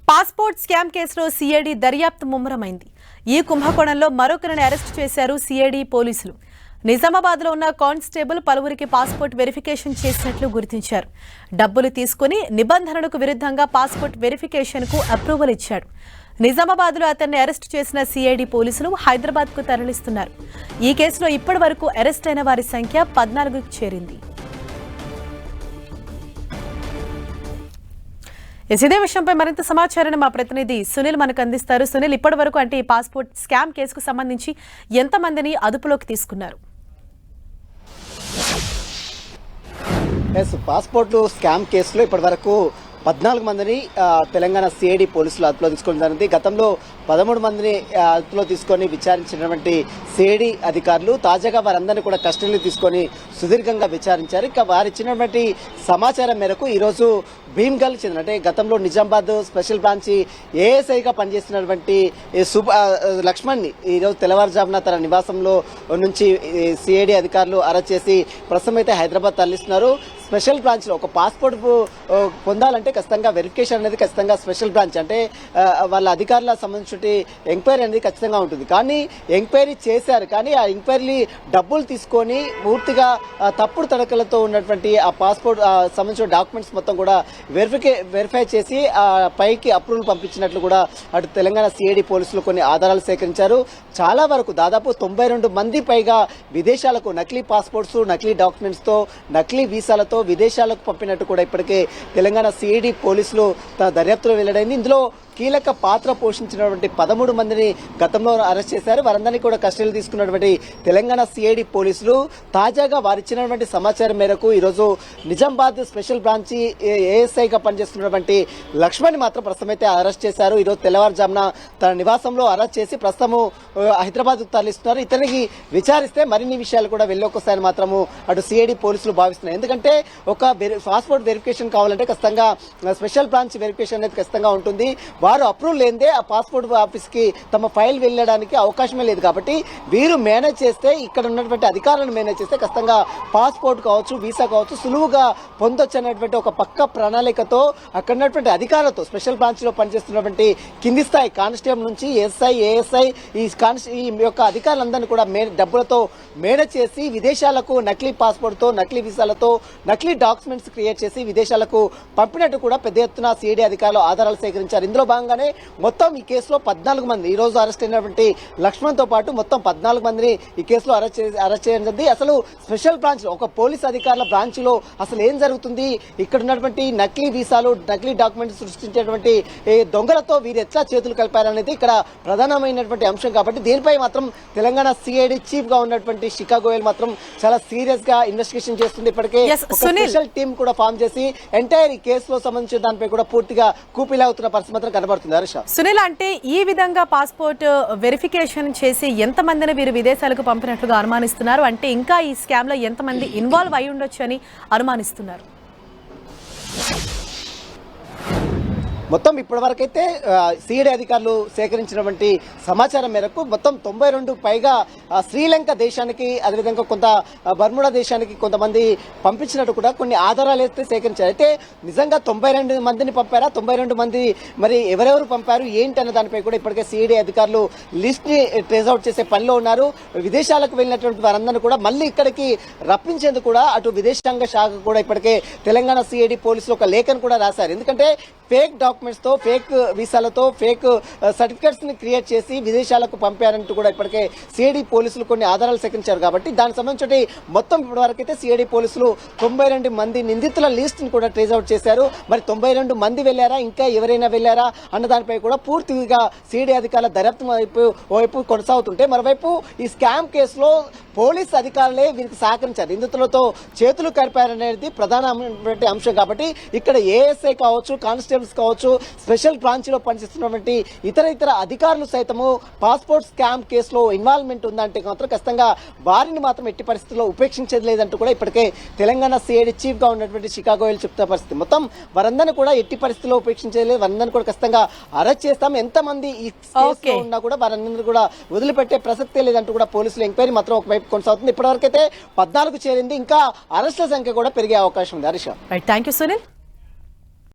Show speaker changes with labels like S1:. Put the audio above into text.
S1: Passport scam కేసులో CID దర్యాప్తు ముమ్మరమైంది. ఈ కుంభకోణంలో మరొకరిని అరెస్టు చేశారు సిఐడి పోలీసులు. నిజామాబాద్లో ఉన్న కానిస్టేబుల్ పలువురికి పాస్పోర్ట్ వెరిఫికేషన్ చేసినట్లు గుర్తించారు. డబ్బులు తీసుకుని నిబంధనలకు విరుద్ధంగా పాస్పోర్ట్ వెరిఫికేషన్కు అప్రూవల్ ఇచ్చాడు. నిజామాబాద్లో అతన్ని అరెస్టు చేసిన సిఐడి పోలీసులు హైదరాబాద్కు తరలిస్తున్నారు. ఈ కేసులో ఇప్పటి వరకు అరెస్ట్ అయిన వారి సంఖ్య 14కు చేరింది. ఇదే విషయంపై మరింత సమాచారాన్ని మా ప్రతినిధి సునీల్ మనకు అందిస్తారు. సునీల్, ఇప్పటి వరకు అంటే ఈ పాస్పోర్ట్ స్కామ్ కేసుకు సంబంధించి ఎంతమందిని అదుపులోకి తీసుకున్నారు?
S2: పాస్పోర్ట్ స్కామ్ కేసులో ఇప్పటి వరకు 14 మందిని తెలంగాణ సిఐడి పోలీసులు అదుపులో తీసుకోవడం జరిగింది. గతంలో 13 మందిని అదుపులో తీసుకొని విచారించినటువంటి సిఐడి అధికారులు తాజాగా వారందరినీ కూడా కస్టడీలో తీసుకొని సుదీర్ఘంగా విచారించారు. ఇక వారు ఇచ్చినటువంటి సమాచారం మేరకు ఈరోజు భీమ్గల్ చెందిన అంటే గతంలో నిజామాబాద్ స్పెషల్ బ్రాంచ్ ఏఎస్ఐగా పనిచేస్తున్నటువంటి లక్ష్మణ్ని ఈరోజు తెల్లవారుజామున తన నివాసంలో నుంచి సిఐడి అధికారులు అరెస్ట్ చేసి ప్రస్తుతం అయితే హైదరాబాద్ తరలిస్తున్నారు. స్పెషల్ బ్రాంచ్లో ఒక పాస్పోర్ట్ పొందాలంటే ఖచ్చితంగా వెరిఫికేషన్ అనేది ఖచ్చితంగా స్పెషల్ బ్రాంచ్ అంటే వాళ్ళ అధికారులకు సంబంధించిన ఎంక్వైరీ అనేది ఖచ్చితంగా ఉంటుంది. కానీ ఎంక్వైరీ చేశారు, కానీ ఆ ఎంక్వైరీ డబ్బులు తీసుకొని పూర్తిగా తప్పుడు తడకలతో ఉన్నటువంటి ఆ పాస్పోర్ట్ సంబంధించిన డాక్యుమెంట్స్ మొత్తం కూడా వెరిఫై చేసి పైకి అప్రూవల్ పంపించినట్లు కూడా అటు తెలంగాణ సిఐడి పోలీసులు కొన్ని ఆధారాలు సేకరించారు. చాలా వరకు దాదాపు 92 మంది పైగా విదేశాలకు నకిలీ పాస్పోర్ట్స్, నకిలీ డాక్యుమెంట్స్తో, నకిలీ వీసాలతో విదేశాలకు పంపినట్టు కూడా ఇప్పటికే తెలంగాణ సిఐడి పోలీసులు తన దర్యాప్తులో వెల్లడైంది. ఇందులో కీలక పాత్ర పోషించినటువంటి 13 మందిని గతంలో అరెస్ట్ చేశారు. వారందరినీ కూడా కస్టడీలో తీసుకున్నటువంటి తెలంగాణ సిఐడి పోలీసులు తాజాగా వారిచ్చినటువంటి సమాచారం మేరకు ఈరోజు నిజామాబాద్ స్పెషల్ బ్రాంచ్ ఏఎస్ఐగా పనిచేస్తున్నటువంటి లక్ష్మణ్ మాత్రం ప్రస్తుతం అయితే అరెస్ట్ చేశారు. ఈరోజు తెల్లవారుజామున తన నివాసంలో అరెస్ట్ చేసి ప్రస్తుతము హైదరాబాద్ తరలిస్తున్నారు. ఇతనికి విచారిస్తే మరిన్ని విషయాలు కూడా వెళ్ళొకొస్తాయని మాత్రము అటు సిఐడి పోలీసులు భావిస్తున్నారు. ఎందుకంటే ఒక పాస్పోర్ట్ వెరిఫికేషన్ కావాలంటే ఖచ్చితంగా స్పెషల్ బ్రాంచ్ వెరిఫికేషన్ అనేది ఖచ్చితంగా ఉంటుంది. వారు అప్రూవల్ లేదే ఆ పాస్పోర్ట్ ఆఫీస్ కి తమ ఫైల్ వెళ్ళడానికి అవకాశమే లేదు. కాబట్టి వీరు మేనేజ్ చేస్తే, ఇక్కడ ఉన్నటువంటి అధికారులను మేనేజ్ చేస్తే ఖచ్చితంగా పాస్పోర్ట్ కావచ్చు, వీసా కావచ్చు సులువుగా పొందొచ్చు అనేటువంటి ఒక పక్క ప్రణాళికతో అక్కడ ఉన్నటువంటి అధికారులతో స్పెషల్ బ్రాంచ్ లో పనిచేస్తున్నటువంటి కింది స్థాయి కానిస్టేబుల్ నుంచి ఎస్ఐ, ఏఎస్ఐ ఈ యొక్క అధికారులందరినీ కూడా డబ్బులతో మేనేజ్ చేసి విదేశాలకు నకిలీ పాస్పోర్ట్ తో, నకిలీ వీసాలతో, నకిలీ డాక్యుమెంట్స్ క్రియేట్ చేసి విదేశాలకు పంపినట్టు కూడా పెద్ద ఎత్తున సిఐడి అధికారులు ఆధారాలు సేకరించారు. ఇందులో భాగంగానే మొత్తం ఈ కేసులో 14 మంది ఈ రోజు అరెస్ట్ అయినటువంటి లక్ష్మణ్ తో పాటు మొత్తం 14 మందిని ఈ కేసులో అరెస్ట్ చేయడం జరిగింది. అసలు స్పెషల్ బ్రాంచ్ లో ఒక పోలీస్ అధికారుల బ్రాంచ్ లో అసలు ఏం జరుగుతుంది, ఇక్కడ ఉన్నటువంటి నకిలీ వీసాలు, నకిలీ డాక్యుమెంట్స్ సృష్టించేటువంటి దొంగలతో వీరు ఎట్లా చేతులు కలిపారనేది ఇక్కడ ప్రధానమైనటువంటి అంశం. కాబట్టి దీనిపై మాత్రం తెలంగాణ సిఐడి చీఫ్ గా ఉన్నటువంటి శిఖా గోయల్ మాత్రం చాలా సీరియస్ గా ఇన్వెస్టిగేషన్ చేస్తుంది. ఇప్పటికే ఒక స్పెషల్ టీం కూడా ఫామ్ చేసి ఎంటైర్ ఈ కేసులో సంబంధించిన దానిపై కూడా పూర్తిగా కూపిలాగుతున్న పరిస్థితి మాత్రం కనబడుతుంది.
S1: సునీల్, అంటే ఈ విధంగా పాస్పోర్ట్ వెరిఫికేషన్ చేసి ఎంతమందిని వీరు విదేశాలకు పంపినట్లుగా అనుమానిస్తున్నారు? అంటే ఇంకా ఈ స్కామ్ లో ఎంతమంది ఇన్వాల్వ్ అయి ఉండొచ్చు అని అనుమానిస్తున్నారు?
S2: మొత్తం ఇప్పటివరకైతే సిఐడి అధికారులు సేకరించినటువంటి సమాచారం మేరకు మొత్తం 92 పైగా శ్రీలంక దేశానికి, అదేవిధంగా కొంత బర్ముడా దేశానికి కొంతమంది పంపించినట్టు కూడా కొన్ని ఆధారాలు అయితే సేకరించారు. అయితే నిజంగా 92 మందిని పంపారా, 92 మంది మరి ఎవరెవరు పంపారు ఏంటి అన్న దానిపై కూడా ఇప్పటికే సిఐడి అధికారులు లిస్ట్ ని ట్రేస్ అవుట్ చేసే పనిలో ఉన్నారు. విదేశాలకు వెళ్ళినటువంటి వారందరినీ కూడా మళ్ళీ ఇక్కడికి రప్పించేందుకు కూడా అటు విదేశాంగ శాఖ కూడా ఇప్పటికే తెలంగాణ సిఐడి పోలీసులు ఒక లేఖను కూడా రాశారు. ఎందుకంటే ఫేక్ డాక్యుమెంట్స్ తో, ఫేక్ వీసాలతో, ఫేక్ సర్టిఫికెట్స్ ని క్రియేట్ చేసి విదేశాలకు పంపారంటూ కూడా ఇప్పటికే సిఐడి పోలీసులు కొన్ని ఆధారాలు సేకరించారు. కాబట్టి దానికి సంబంధించి మొత్తం ఇప్పటి వరకు అయితే సిఐడి పోలీసులు 92 మంది నిందితుల లిస్ట్ ని కూడా ట్రేస్ అవుట్ చేశారు. మరి 92 మంది వెళ్లారా, ఇంకా ఎవరైనా వెళ్లారా అన్న దానిపై కూడా పూర్తిగా సిఐడి అధికారుల దర్యాప్తు వైపు కొనసాగుతుంటే, మరోవైపు ఈ స్కామ్ కేసులో పోలీస్ అధికారులే వీరికి సహకరించారు, నిందితులతో చేతులు కలిపారనేది ప్రధానమైనటువంటి అంశం. కాబట్టి ఇక్కడ ఏఎస్ఐ కావచ్చు, కానిస్టేబుల్స్ కావచ్చు, స్పెషల్ బ్రాంచ్ లో పనిచేస్తున్నటువంటి ఇతర అధికారులు సైతము పాస్పోర్ట్ స్కామ్ కేసులో ఇన్వాల్వ్మెంట్ ఉందంటే మాత్రం ఖచ్చితంగా వారిని మాత్రం ఎట్టి పరిస్థితుల్లో ఉపేక్షించేది లేదంటూ కూడా ఇప్పటికే తెలంగాణ సిఐడి చీఫ్ గా ఉన్నటువంటి శిఖా గోయల్ చెప్తున్న పరిస్థితి. మొత్తం వారందరినీ కూడా ఎట్టి పరిస్థితుల్లో ఉపేక్షించేది లేదు, వారందరినీ కూడా ఖచ్చితంగా అరెస్ట్ చేస్తాం, ఎంతమంది ఈ కేసులో ఉన్నా కూడా వారందరినీ కూడా వదిలిపెట్టే ప్రసక్తే లేదంటూ కూడా పోలీసులు ఎంక్వైరీ మాత్రం ఒకవైపు కొనసాగుతుంది. ఇప్పటివరకైతే 14కు చేరింది, ఇంకా అరెస్టుల సంఖ్య కూడా పెరిగే అవకాశం ఉంది. Harish,
S1: thank you Sunil.